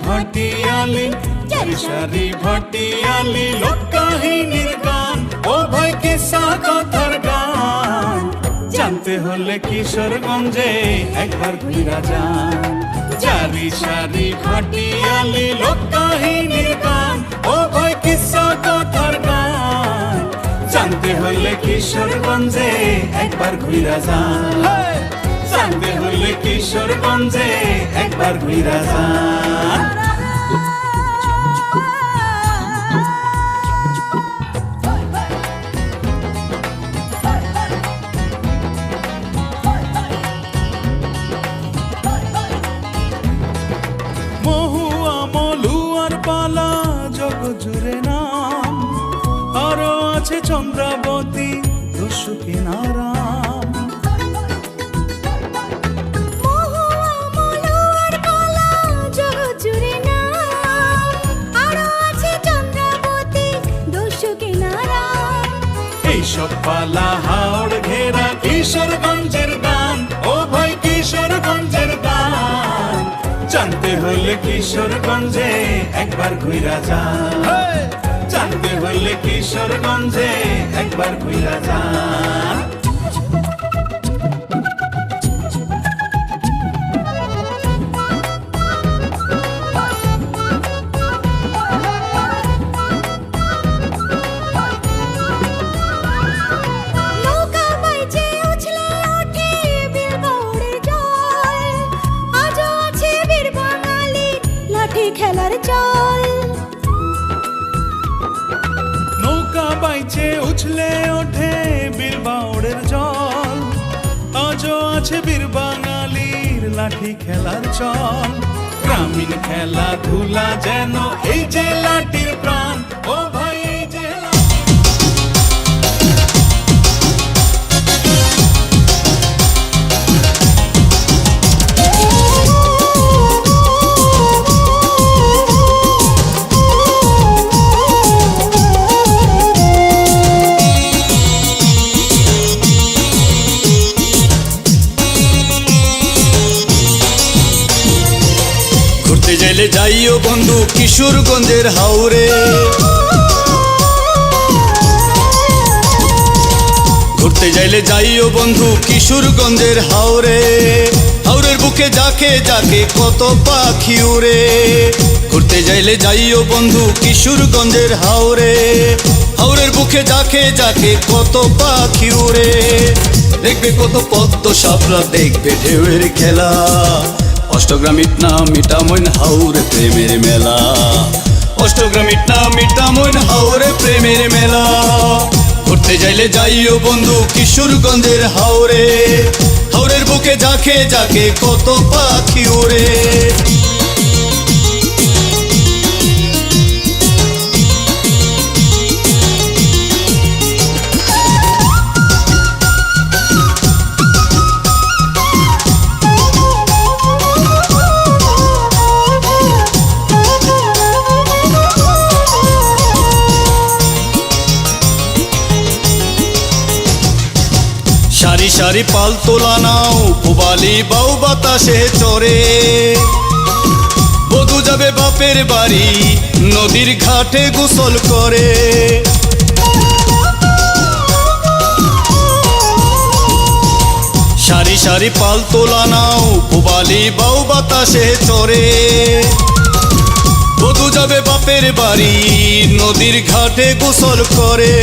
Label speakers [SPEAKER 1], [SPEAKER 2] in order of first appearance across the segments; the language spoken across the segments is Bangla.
[SPEAKER 1] ভাটিয়ালি, সারি সারি ভাটিয়ালি, লোক কাহিনীর গান, ও ভাই কিসা কথার গান। জানতে হলে কিশোরগঞ্জে একবার ঘুরা যান। সারি সারি ভাটিয়ালি, লোক কাহিনীর গান, ও ভাই কিসা কথার গান। জানতে হলে কিশোরগঞ্জে একবার ঘুরা যান। জানতে হলে কিশোরগঞ্জে একবার ঘুরা যান। মহুয়া মলুয়ার পালা জগ জুড়ে নাম, আরো আছে চন্দ্রাবতী দস্যুকে নারাম। এইসব পালা হাওড় ঘেরা কিশোরগঞ্জের গান, ও ভাই কিশোরগঞ্জের গান। জানতে হলে কিশোরগঞ্জে একবার ঘুরা যান। জানতে হলে কিশোরগঞ্জে একবার ঘুরা যান।
[SPEAKER 2] খেলার চল
[SPEAKER 1] নৌকা বাইচে উছলে ওঠে বীর বাউড়ের জল, আজও আছে বীর বাঙালির লাঠি খেলার চল। গ্রামীণ খেলাধুলা যেন এই যে লাঠির প্রাণ, ও ভাই এই যে
[SPEAKER 3] জেলে যাইও বন্ধু কিশোরগঞ্জের হাওরে। ঘুরতে যাইলে যাইও বন্ধু কিশোরগঞ্জের হাওরে। হাওরের বুকে যাকে যাকে কত পাখি উড়ে। ঘুরতে যাইলে যাইও বন্ধু কিশোরগঞ্জের হাওরে। হাওরের বুকে যাকে যাকে কত পাখি উড়ে। দেখবে কত পদ্ম সাপরা, দেখবে ঢেউয়ের খেলা। অষ্টগ্রাম ইটনা মিটামইন হাওরে প্রেমের মেলা। অষ্টগ্রাম ইটনা মিটামইন হাওরে প্রেমের মেলা। ঘুরতে যাইলে যাইও বন্ধু কিশোরগঞ্জের হাওরে। হাওরের বুকে যাকে যাকে কত পাখি উড়ে। সারি সারি পাল তোলা নাও, পুবালি বাউ বাতাসে চড়ে। বধূ যাবে বাপের বাড়ি, নদীর ঘাটে গোসল করে। সারি সারি পাল তোলা নাও, পুবালি বাউ বাতাসে চড়ে। বধূ যাবে বাপের বাড়ি, নদীর ঘাটে গোসল করে।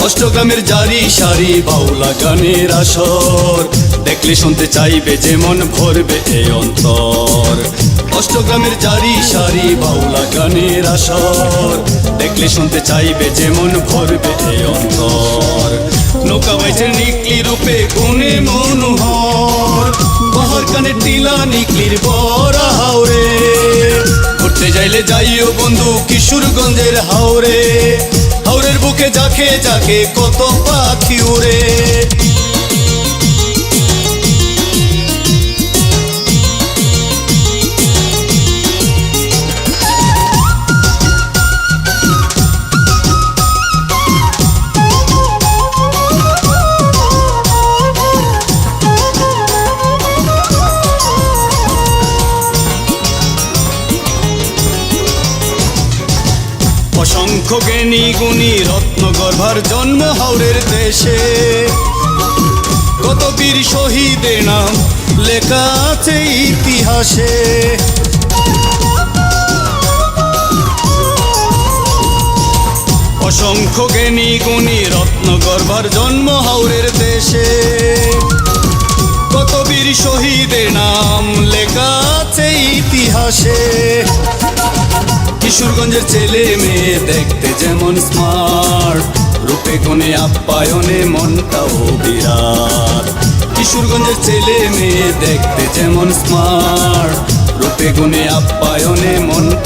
[SPEAKER 3] অষ্টগ্রামের জারি সারি বাউলা গানের আসর, দেখলে শুনতে চাইবে যে মন ভরবে এই অন্তর। অষ্টগ্রামের জারি সারি বাউলা গানের আসর, দেখলে শুনতে চাইবে যে মন ভরবে এই অন্তর। নৌকা বাইচের নিকলি রূপে গুণে মনোহর, বহর কানে টিলা নিকলির বড়া হাওরে। ঘুরতে যাইলে যাইও বন্ধু কিশোরগঞ্জের হাওরে। হাওরের বুকে যাকে যাকে কত পাখি উড়ে। অসংখ্য জ্ঞানী গুণী রত্নগর্ভার জন্ম হাওরের দেশে, কত বীর শহীদের নাম লেখা আছে ইতিহাসে। অসংখ্য জ্ঞানী গুণী রত্নগর্ভার জন্ম হাওরের দেশে, কত বীর শহীদের নাম লেখা আছে ইতিহাসে। কিশোরগঞ্জের ছেলে মেয়ে দেখতে যেমন স্মার্ট, রূপে গুণে আপ্যায়নে মনটাও বিরাট। কিশোরগঞ্জের ছেলে মেয়ে দেখতে যেমন স্মার্ট, রূপে গুণে আপ্যায়নে মনটা